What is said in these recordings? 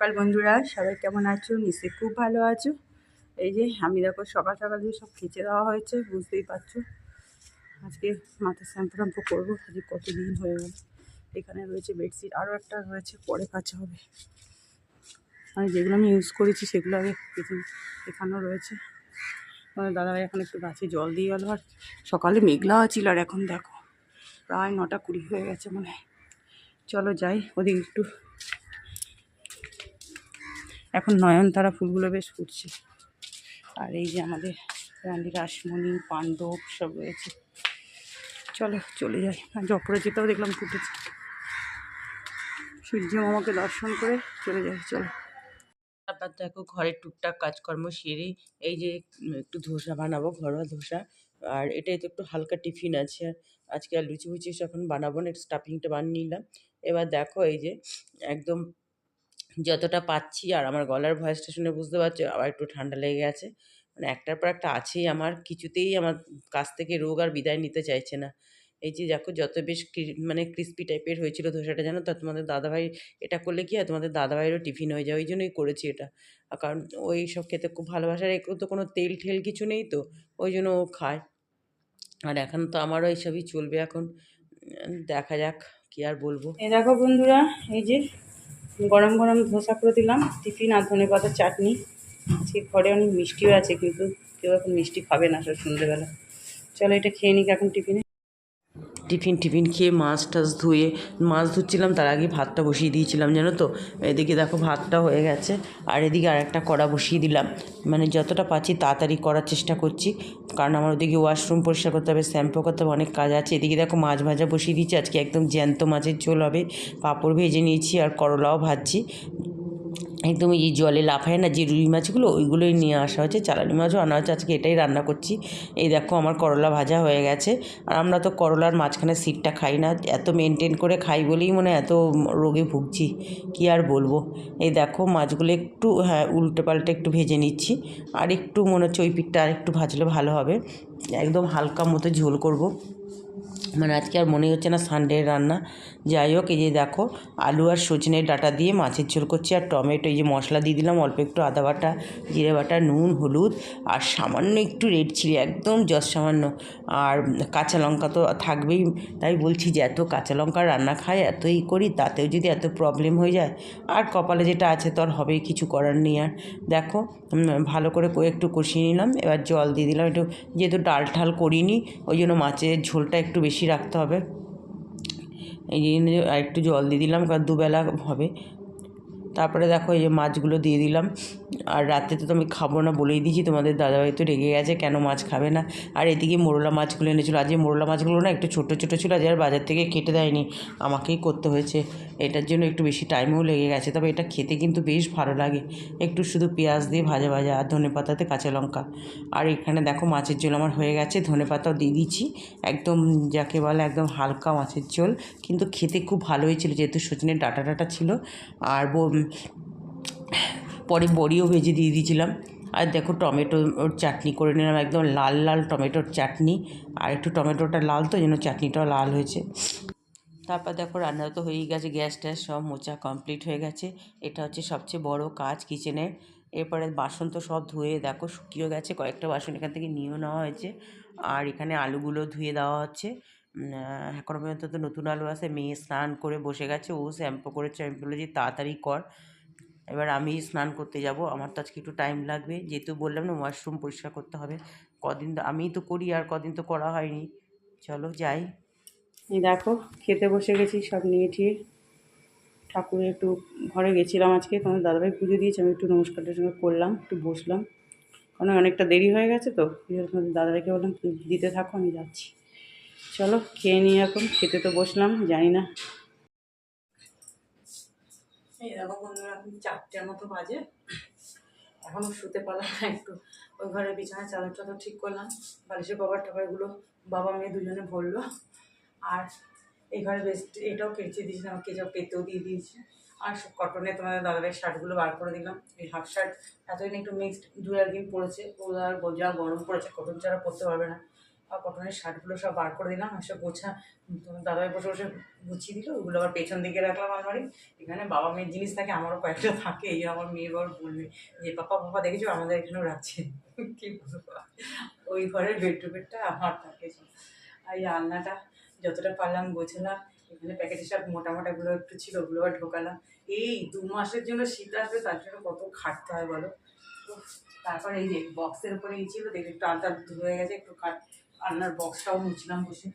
সকাল বন্ধুরা, সবাই কেমন আছো? নিশ্চয়ই খুব ভালো আছো। এই যে আমি দেখো সকাল সকাল দিয়ে সব খেচে দেওয়া হয়েছে, বুঝতেই পারছো। আজকে মাথা শ্যাম্পু ট্যাম্পু করবো, আজকে কতদিন হয়ে গেল। এখানে রয়েছে বেডশিট, আরও একটা রয়েছে, পরে কাচা হবে। মানে যেগুলো আমি ইউজ করেছি সেগুলো আগে এখানেও রয়েছে। দাদাভাই এখন একটু গাছে জল দিয়ে গেল। আর সকালে মেঘলা ছিল, আর এখন দেখো প্রায় 9:20 হয়ে গেছে মনে হয়। চলো যাই ওদিকে একটু। এখন নয়নতারা ফুলগুলো বেশ ফুটছে। আর এই যে আমাদের রানী রাসমণি, পাণ্ডব সব রয়েছে। চলো চলে যাই। আর অপরাজিতাও দেখলাম ফুটেছে। সূর্য মামাকে দর্শন করে চলে যাই, চলো। তারপর দেখো ঘরের টুকটাক কাজকর্ম সেরে এই যে একটু ধোসা বানাবো, ঘরোয়া ধোসা। আর এটাই তো একটু হালকা টিফিন আছে। আর আজকে আর লুচি ফুচি এখন বানাবো না, স্টাফিংটা বানিয়ে নিলাম। এবার দেখো এই যে একদম যতটা পাচ্ছি, আর আমার গলার ভয়েসটা শুনে বুঝতে পারছো আবার একটু ঠান্ডা লেগে গেছে। মানে একটার পর একটা আছেই, আমার কিছুতেই আমার কাছ থেকে রোগ আর বিদায় নিতে চাইছে না। এই যে দেখো যত বেশ মানে ক্রিস্পি টাইপের হয়েছিল ধোসাটা, জানো তো তোমাদের দাদাভাই এটা করলে কি হয়, তোমাদের দাদাভাইয়েরও টিফিন হয়ে যায়, ওই জন্যই করেছি এটা। কারণ ওই সব খেতে খুব ভালোবাসার, একটু তো কোনো তেল ঠেল কিছু নেই তো, ওই জন্য ও খায়। আর এখন তো আমারও এইসবই চলবে এখন। দেখা যাক, কি আর বলবো। এই দেখো বন্ধুরা, এই যে গরম গরম ধোসা করে দিলাম, টিফিন আর ধনেপাতার চাটনি। আজকে ঘরে অনেক মিষ্টিও আছে, কিন্তু কেউ এখন মিষ্টি খাবে না সব সন্ধ্যেবেলা। চলো এটা খেয়ে নিক এখন টিফিনে। টিফিন খেয়ে মাছ টাছ ধুয়ে, মাছ ধুচ্ছিলাম তার আগে ভাতটা বসিয়ে দিয়েছিলাম, জানো তো। এদিকে দেখো ভাতটা হয়ে গেছে, আর এদিকে আর একটা কড়া বসিয়ে দিলাম। মানে যতটা পাচ্ছি তাড়াতাড়ি করার চেষ্টা করছি, কারণ আমার ওদিকে ওয়াশরুম পরিষ্কার করতে হবে, শ্যাম্পু করতে হবে, অনেক কাজ আছে। এদিকে দেখো মাছ ভাজা বসিয়ে দিচ্ছি, আজকে একদম জ্যান্ত মাছের ঝোল হবে। পাঁপড় ভেজে নিয়েছি আর করলাও ভাজছি। একদম এই জলে লাফায় না যে রুই মাছগুলো, ওইগুলোই নিয়ে আসা হয়েছে, চালানি মাছও আনা হয়েছে, আজকে এটাই রান্না করছি। এই দেখো আমার করলা ভাজা হয়ে গেছে। আর আমরা তো করলার মাঝখানে সিটটা খাই না, এত মেনটেন করে খাই বলেই মনে এত রোগে ভুগছি, কি আর বলবো। এই দেখো মাছগুলো একটু উল্টে পাল্টে একটু ভেজে নিচ্ছি। আর একটু মনে হচ্ছে ওই পিঠটা আর একটু ভাজলে ভালো হবে। একদম হালকা মতো ঝোল করব, মানে আজকে আর মনে হচ্ছে না সানডের রান্না। যাই হোক, এই যে দেখো আলু আর সজনের ডাঁটা দিয়ে মাছের ঝোল করছি, আর টমেটো, এই যে মশলা দিয়ে দিলাম, অল্প একটু আদা বাটা, জিরে বাটা, নুন, হলুদ, আর সামান্য একটু রেড চিলি, একদম জাস্ট সামান্য। আর কাঁচা লঙ্কা তো থাকবেই। তাই বলছি যে এত কাঁচা লঙ্কার রান্না খাই, এতই করি, তাতেও যদি এত প্রবলেম হয়ে যায়, আর কপালে যেটা আছে তো আর হবেই, কিছু করার নেই। আর দেখো ভালো করে একটু কষিয়ে নিলাম। এবার জল দিয়ে দিলাম একটু, যেহেতু ডাল ঠাল করিনি ওই জন্য মাছের ঝোলটা একটু বেশি রাখতে হবে। এই জন্য আর একটু জল দিয়ে দিলাম, কারণ দুবেলা হবে। তারপরে দেখো এই যে মাছগুলো দিয়ে দিলাম। আর রাতে তো আমি খাবো না বলেই দিয়েছি, তোমাদের দাদাভাই তো রেগে গেছে কেন মাছ খাবে না। আর এদিকে মোরলা মাছগুলো এনেছিলো, আজ এই মোরলা মাছগুলো না একটু ছোটো ছোটো ছিল, আজ আর বাজার থেকে কেটে দেয়নি, আমাকেই করতে হয়েছে। এটার জন্য একটু বেশি টাইমও লেগে গেছে, তবে এটা খেতে কিন্তু বেশ ভালো লাগে। একটু শুধু পেঁয়াজ দিয়ে ভাজা ভাজা, আর ধনেপাতাতে কাঁচা লঙ্কা। আর এখানে দেখো মাছের ঝোল আমার হয়ে গেছে, ধনেপাতাও দিয়ে দিচ্ছি। একদম যাকে বলে একদম হালকা মাছের ঝোল, কিন্তু খেতে খুব ভালো হয়েছিল, যেহেতু সজনের ডাঁটা ডাঁটা ছিল। আর পরে বড়িও ভেজে দিয়ে দিয়েছিলাম। আর দেখো টমেটোর চাটনি করে নিলাম, একদম লাল লাল টমেটোর চাটনি। আর একটু টমেটোটা লাল তো, যেন চাটনিটাও লাল হয়েছে। তারপর দেখো রান্না তো হয়েই গেছে, গ্যাস ট্যাস সব মোচা কমপ্লিট হয়ে গেছে। এটা হচ্ছে সবচেয়ে বড় কাজ কিচেনের। এরপরে বাসন তো সব ধুয়ে দেখো শুকিয়ে গেছে, কয়েকটা বাসন এখান থেকে নিয়েও নেওয়া হয়েছে। আর এখানে আলুগুলো ধুয়ে দেওয়া হচ্ছে। এখনও পর্যন্ত তো নতুন আলু আছে, মেয়ে স্নান করে বসে গেছে, ও শ্যাম্পু করেছে, আমি বলেছি তাড়াতাড়ি কর। এবার আমি স্নান করতে যাব, আমার তো আজকে একটু টাইম লাগবে, যেহেতু বললাম না ওয়াশরুম পরিষ্কার করতে হবে। কদিন আমিই তো করি, আর কদিন তো করা হয়নি। চলো যাই। এই দেখো খেতে বসে গেছি, সব নিয়ে ঠিয়ে। ঠাকুরের একটু ঘরে গেছিলাম আজকে, তোমার দাদাভাই পুজো দিয়েছে, আমি একটু নমস্কার টমস্কার করলাম, একটু বসলাম, কারণ অনেকটা দেরি হয়ে গেছে তো। তোমাদের দাদাভাইকে বললাম তুমি দিতে থাকো, আমি যাচ্ছি। চলো খেয়ে নিই, এখন খেতে তো বসলাম, জানি না। এই দেখো বন্ধুরা, এখন 4টের মতো বাজে, এখনও শুতে পারলাম না। একটু ওই ঘরের বিছানায় চাদর টাদর ঠিক করলাম, বালিশের কভার টভারগুলো বাবা মেয়ে দুজনে ভরলো। আর এই ঘরে বেস্ট এটাও কেচে দিয়েছিলাম, আমাকে সব পেতেও দিয়ে দিয়েছে। আর সব কটনে তোমাদের দাদাভাইয়ের শার্টগুলো বার করে দিলাম। এই হাফ শার্ট এতদিন একটু মিক্সড 2 একদিন পরেছে, ও আর যা গরম পড়েছে, কটন ছাড়া পরতে পারবে না। আর কটনের শার্টগুলো সব বার করে দিলাম, এসব গোছা তোমার দাদাভাই বসে বসে গুছিয়ে দিল, ওগুলো আবার পেছন দিকে রাখলাম আলমারি। এখানে বাবা মেয়ের জিনিস থাকে, আমারও কয়েকটা থাকে, এই আমার মেয়ে বড় বলবে যে পাপা পাপা দেখেছো আমাদের এখানেও রাখছে। কি বলবো, ওই ঘরের বেডরুমেরটা আমার থাকে সব। আর এই আলনাটা যতটা পারলাম গোছালাম, এখানে প্যাকেটে সব মোটা মোটাগুলো একটু ছিল, ওগুলো আর ঢোকালাম। এই 2 মাসের জন্য শীত আসবে, তার জন্য কত খাটতে হয় বলো। উফ, তারপর এই যে বক্সের উপরে এই ছিল, দেখে একটু আলতা হয়ে গেছে, একটু আলনার বক্সটাও মুছলাম বসে,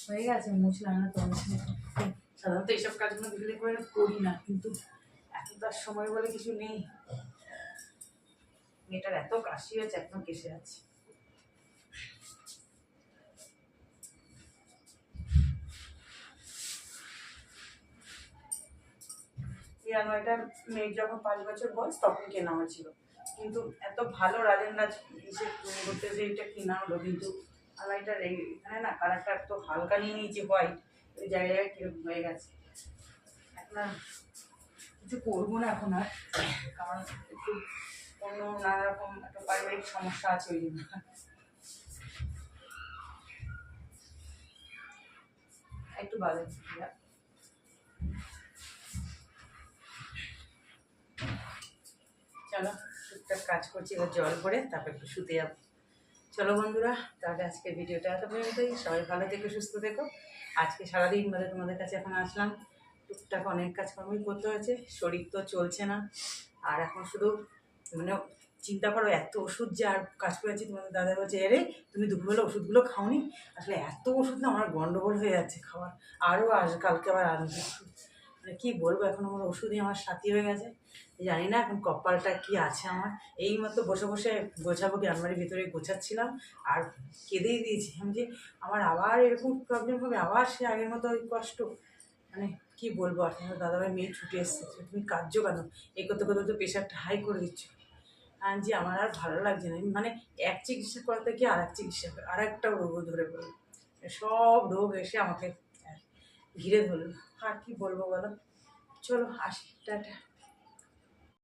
হয়ে গেছে মুছলাম না তো। সাধারণত এইসব কাজগুলো বিকেলে করে করি না, কিন্তু এখন তার সময় বলে কিছু নেই। মেয়েটার এত কাশি হয়েছে, একদম কেসে যাচ্ছে। এই আলমারিটা মেয়ের যখন 5 বছর বয়স তখন কেনা হয়েছিল, কিন্তু এত ভালো রাজেন্দ্র এসে করতে যে এটা কেনা হলো, কিন্তু আলমারিটার এখানে না কালারটা এত হালকা নিয়ে নিয়েছে হোয়াইট, ওই জায়গায় কিরকম হয়ে গেছে। এখন আর কিছু করবো না এখন আর, কারণ একটু অন্য নানা রকম একটা পারিবারিক সমস্যা আছে ওই জন্য। একটু বাজে চলো, টুকটাক কাজ করছি, এবার জল ভরে তারপর একটু শুতে যাবো। চলো বন্ধুরা, তাহলে আজকের ভিডিওটা এত পর্যন্তই। সবাই ভালো থেকো, সুস্থ থেকো। আজকে সারাদিন বাদে তোমাদের কাছে এখন আসলাম, টুকটাক অনেক কাজকর্মই করতে হয়েছে, শরীর তো চলছে না। আর এখন শুধু মানে চিন্তা করো, এত ওষুধ যে আর কাজ করেছি, তোমাদের দাদা বলছে এরে তুমি দুপুরবেলা ওষুধগুলো খাওনি। আসলে এত ওষুধ না আমার গন্ডগোল হয়ে যাচ্ছে খাওয়ার, আরও কালকে আবার আসবে ওষুধ। মানে কী বলবো, এখন আমার ওষুধই আমার সাথী হয়ে গেছে। জানি না এখন কপালটা কি আছে আমার। এই মতো বসে বসে গোছাবো কি আলমারির ভিতরে গোছাচ্ছিলাম, আর কেঁদেই দিয়েছি আমি যে আমার আবার এরকম প্রবলেম হবে, আবার সে আগের মতো ওই কষ্ট। মানে কি বলবো, আর তোমার দাদাভাই মেয়ে ছুটে এসছে, তুমি কাঁদছো কেন, এই করতে করতে তো প্রেশারটা হাই করে দিচ্ছ। আর যে আমার আর ভালো লাগছে না, মানে এক চিকিৎসা করাতে গিয়ে আর এক চিকিৎসা, আর একটা রোগও ধরে পড়লো, সব রোগ এসে আমাকে ঘিরে ধরলো। আর কি বলবো বলো, চলো আসি, টাটা।